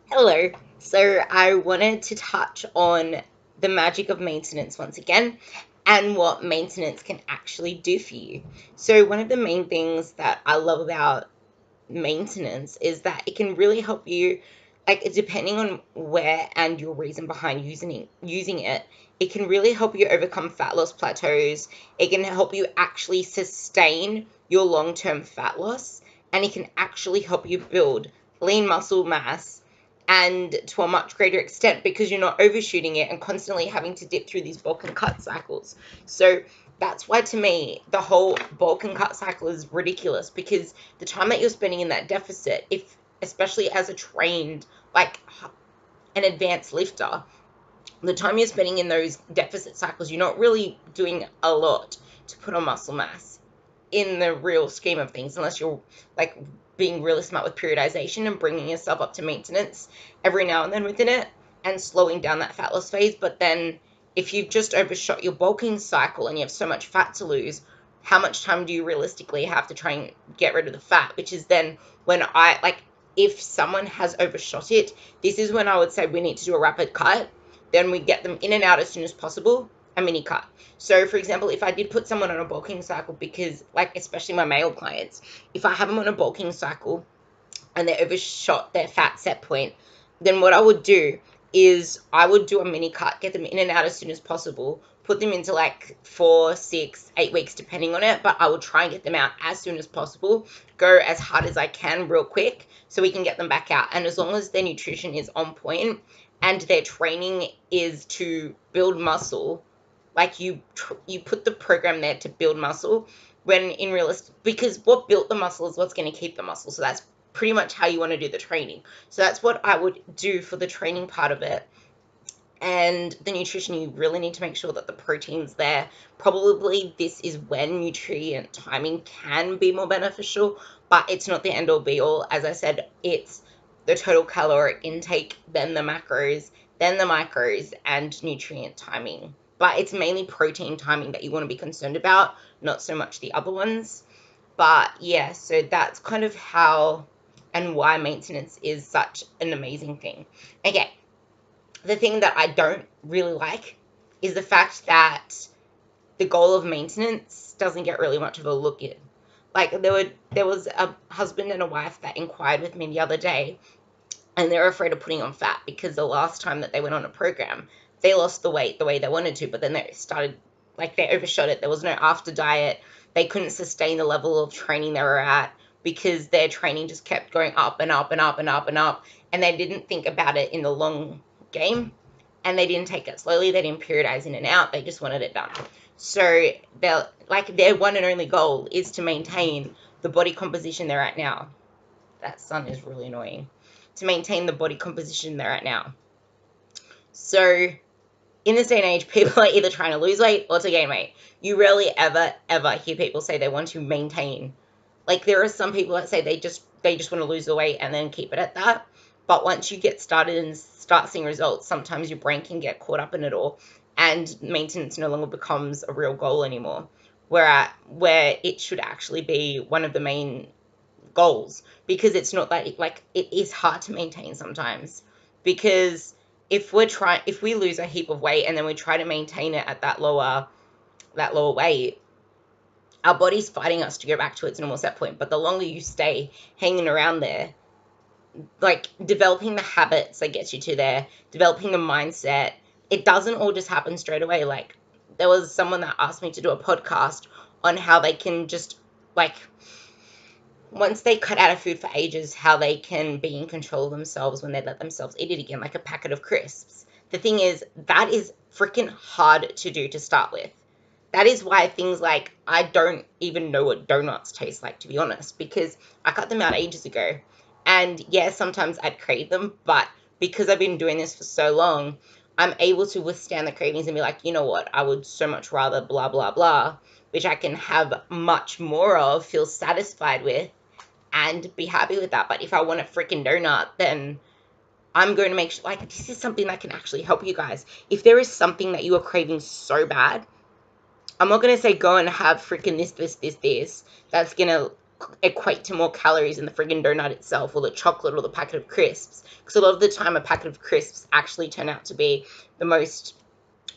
Hello. So I wanted to touch on the magic of maintenance once again and what maintenance can actually do for you. So one of the main things that I love about maintenance is that it can really help you, like depending on where and your reason behind using it, it can really help you overcome fat loss plateaus. It can help you actually sustain your long-term fat loss, and it can actually help you build lean muscle mass, and to a much greater extent because you're not overshooting it and constantly having to dip through these bulk and cut cycles. So that's why, to me, the whole bulk and cut cycle is ridiculous, because the time that you're spending in that deficit, if especially as a trained, like an advanced lifter, the time you're spending in those deficit cycles, you're not really doing a lot to put on muscle mass in the real scheme of things, unless you're like being really smart with periodization and bringing yourself up to maintenance every now and then within it and slowing down that fat loss phase. But then if you've just overshot your bulking cycle and you have so much fat to lose, how much time do you realistically have to try and get rid of the fat? Which is then when I like, if someone has overshot it, this is when I would say we need to do a rapid cut. Then we get them in and out as soon as possible, a mini cut. So, for example, if I did put someone on a bulking cycle, because, like, especially my male clients, if I have them on a bulking cycle and they overshot their fat set point, then what I would do is I would do a mini cut, get them in and out as soon as possible, put them into like 4, 6, 8 weeks, depending on it. But I would try and get them out as soon as possible, go as hard as I can real quick so we can get them back out. And as long as their nutrition is on point and their training is to build muscle, like you put the program there to build muscle, when in realistic, because what built the muscle is what's going to keep the muscle. So that's pretty much how you want to do the training. So that's what I would do for the training part of it. And the nutrition, you really need to make sure that the protein's there. Probably this is when nutrient timing can be more beneficial, but it's not the end all be all. As I said, it's the total caloric intake, then the macros, then the micros, and nutrient timing. But it's mainly protein timing that you want to be concerned about, not so much the other ones. But yeah, so that's kind of how and why maintenance is such an amazing thing. Okay, the thing that I don't really like is the fact that the goal of maintenance doesn't get really much of a look in. Like there was a husband and a wife that inquired with me the other day, and they're afraid of putting on fat because the last time that they went on a program, they lost the weight the way they wanted to, but then they started, like, they overshot it. There was no after diet. They couldn't sustain the level of training they were at because their training just kept going up and up and up and up and up, and they didn't think about it in the long game, and they didn't take it slowly. They didn't periodize in and out. They just wanted it done. So they're like, their one and only goal is to maintain the body composition they're at now. That sun is really annoying. To maintain the body composition they're at now. So in this day and age, people are either trying to lose weight or to gain weight. You rarely ever hear people say they want to maintain. Like, there are some people that say they just want to lose the weight and then keep it at that. But once you get started and start seeing results, sometimes your brain can get caught up in it all, and maintenance no longer becomes a real goal anymore. Where it should actually be one of the main goals, because it's not that, like, it is hard to maintain sometimes, because if we lose a heap of weight and then we try to maintain it at that lower weight, our body's fighting us to go back to its normal set point. But the longer you stay hanging around there, like developing the habits that gets you to there, developing the mindset, it doesn't all just happen straight away. Like, there was someone that asked me to do a podcast on how they can just, like, once they cut out of food for ages, how they can be in control of themselves when they let themselves eat it again, like a packet of crisps. The thing is, that is freaking hard to do to start with. That is why things like, I don't even know what donuts taste like, to be honest, because I cut them out ages ago. And yeah, sometimes I'd crave them, but because I've been doing this for so long, I'm able to withstand the cravings and be like, you know what, I would so much rather blah, blah, blah, which I can have much more of, feel satisfied with, and be happy with that. But if I want a freaking donut, then I'm going to make sure, like, this is something that can actually help you guys. If there is something that you are craving so bad, I'm not going to say go and have freaking this. That's going to equate to more calories in the friggin' donut itself, or the chocolate, or the packet of crisps. Because a lot of the time a packet of crisps actually turn out to be the most,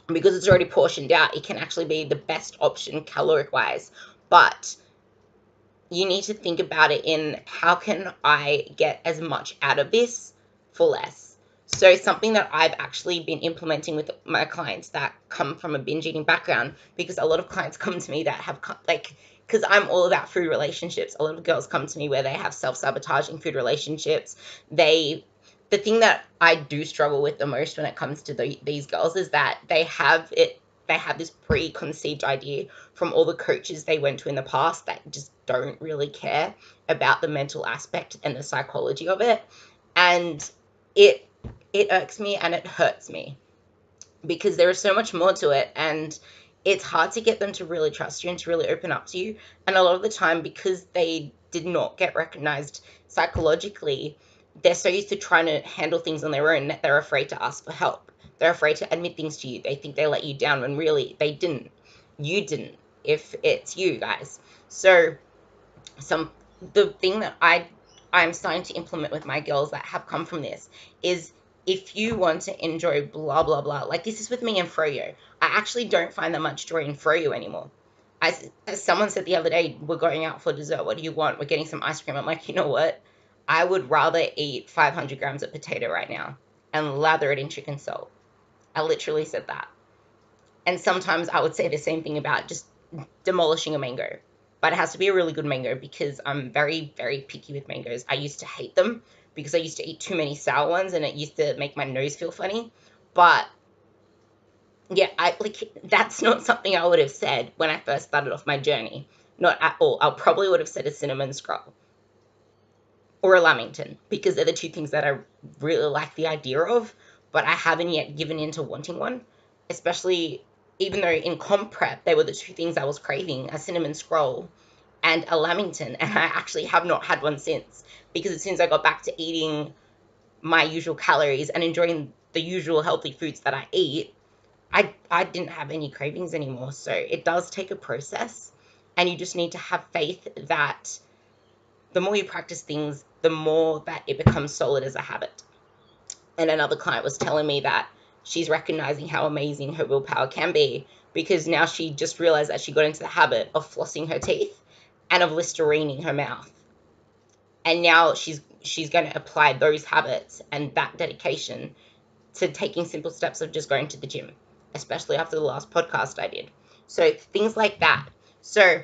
because it's already portioned out, it can actually be the best option caloric wise. But you need to think about it in, how can I get as much out of this for less? So something that I've actually been implementing with my clients that come from a binge eating background, because a lot of clients come to me that have, like, because I'm all about food relationships. A lot of girls come to me where they have self-sabotaging food relationships. The thing that I do struggle with the most when it comes to these girls is that they have this preconceived idea from all the coaches they went to in the past that just don't really care about the mental aspect and the psychology of it. And it irks me and it hurts me, because there is so much more to it, and it's hard to get them to really trust you and to really open up to you. And a lot of the time, because they did not get recognized psychologically, they're so used to trying to handle things on their own that they're afraid to ask for help. They're afraid to admit things to you. They think they let you down when really they didn't. You didn't, if it's you guys. So some the thing that I'm starting to implement with my girls that have come from this is, if you want to enjoy blah blah blah, like this is with me and froyo, I actually don't find that much joy in froyo anymore. As someone said the other day, we're going out for dessert, what do you want? We're getting some ice cream. I'm like, you know what, I would rather eat 500 grams of potato right now and lather it in chicken salt. I literally said that. And sometimes I would say the same thing about just demolishing a mango. But it has to be a really good mango, because I'm very, very picky with mangoes. I used to hate them because I used to eat too many sour ones and it used to make my nose feel funny. But yeah, that's not something I would have said when I first started off my journey. Not at all. I probably would have said a cinnamon scroll or a lamington, because they're the two things that I really like the idea of, but I haven't yet given in to wanting one. Especially, even though in comp prep they were the two things I was craving, a cinnamon scroll and a lamington, and I actually have not had one since, because as soon as I got back to eating my usual calories and enjoying the usual healthy foods that I eat, I didn't have any cravings anymore. So it does take a process, and you just need to have faith that the more you practice things, the more that it becomes solid as a habit. And another client was telling me that she's recognizing how amazing her willpower can be, because now she just realized that she got into the habit of flossing her teeth and of listerining her mouth. And now she's going to apply those habits and that dedication to taking simple steps of just going to the gym, especially after the last podcast I did. So things like that. So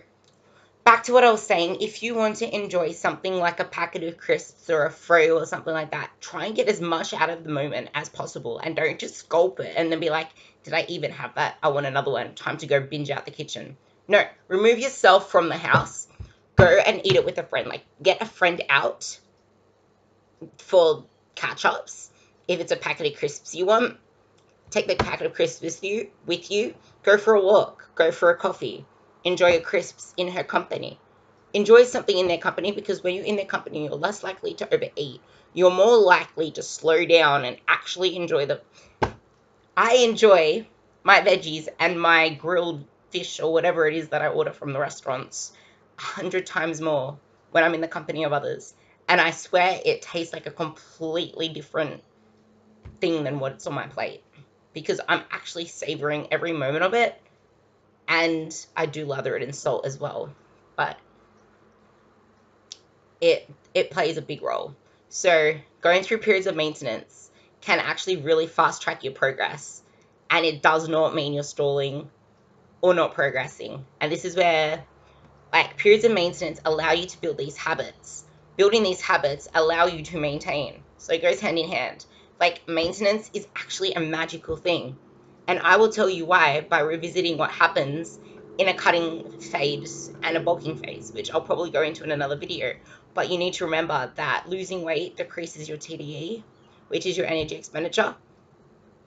back to what I was saying, if you want to enjoy something like a packet of crisps or a fro or something like that, try and get as much out of the moment as possible, and don't just gulp it and then be like, did I even have that? I want another one. Time to go binge out the kitchen. No, remove yourself from the house. Go and eat it with a friend. Like, get a friend out for catch-ups. If it's a packet of crisps you want, take the packet of crisps with you. Go for a walk. Go for a coffee. Enjoy your crisps in her company. Enjoy something in their company, because when you're in their company, you're less likely to overeat. You're more likely to slow down and actually enjoy I enjoy my veggies and my grilled fish or whatever it is that I order from the restaurants 100 times more when I'm in the company of others. And I swear it tastes like a completely different thing than what's on my plate, because I'm actually savoring every moment of it. And I do lather it in salt as well. But it plays a big role. So going through periods of maintenance can actually really fast track your progress, and it does not mean you're stalling or not progressing. And this is where, like, periods of maintenance allow you to build these habits. Building these habits allow you to maintain. So it goes hand in hand. Like, maintenance is actually a magical thing. And I will tell you why by revisiting what happens in a cutting phase and a bulking phase, which I'll probably go into in another video. But you need to remember that losing weight decreases your TDE, which is your energy expenditure.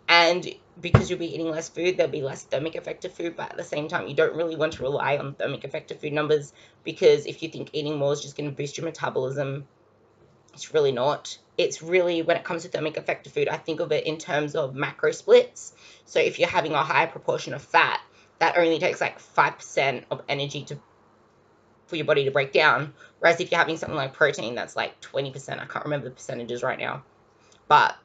And because you'll be eating less food, there'll be less thermic effective food. But at the same time, you don't really want to rely on thermic effective food numbers, because if you think eating more is just going to boost your metabolism, it's really not. It's really, when it comes to thermic effective food, I think of it in terms of macro splits. So if you're having a higher proportion of fat, that only takes like 5% of energy to for your body to break down. Whereas if you're having something like protein, that's like 20%. I can't remember the percentages right now. But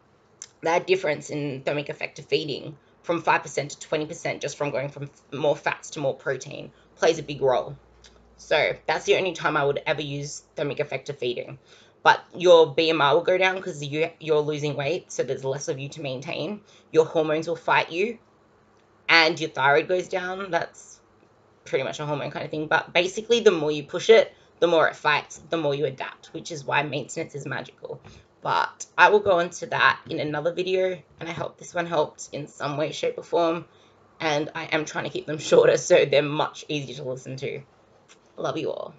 that difference in thermic effect of feeding from 5% to 20% just from going from more fats to more protein plays a big role. So that's the only time I would ever use thermic effect of feeding. But your BMI will go down because you're losing weight, so there's less of you to maintain. Your hormones will fight you, and your thyroid goes down. That's pretty much a hormone kind of thing. But basically, the more you push it, the more it fights, the more you adapt, which is why maintenance is magical. But I will go into that in another video, and I hope this one helped in some way, shape, or form. And I am trying to keep them shorter so they're much easier to listen to. Love you all.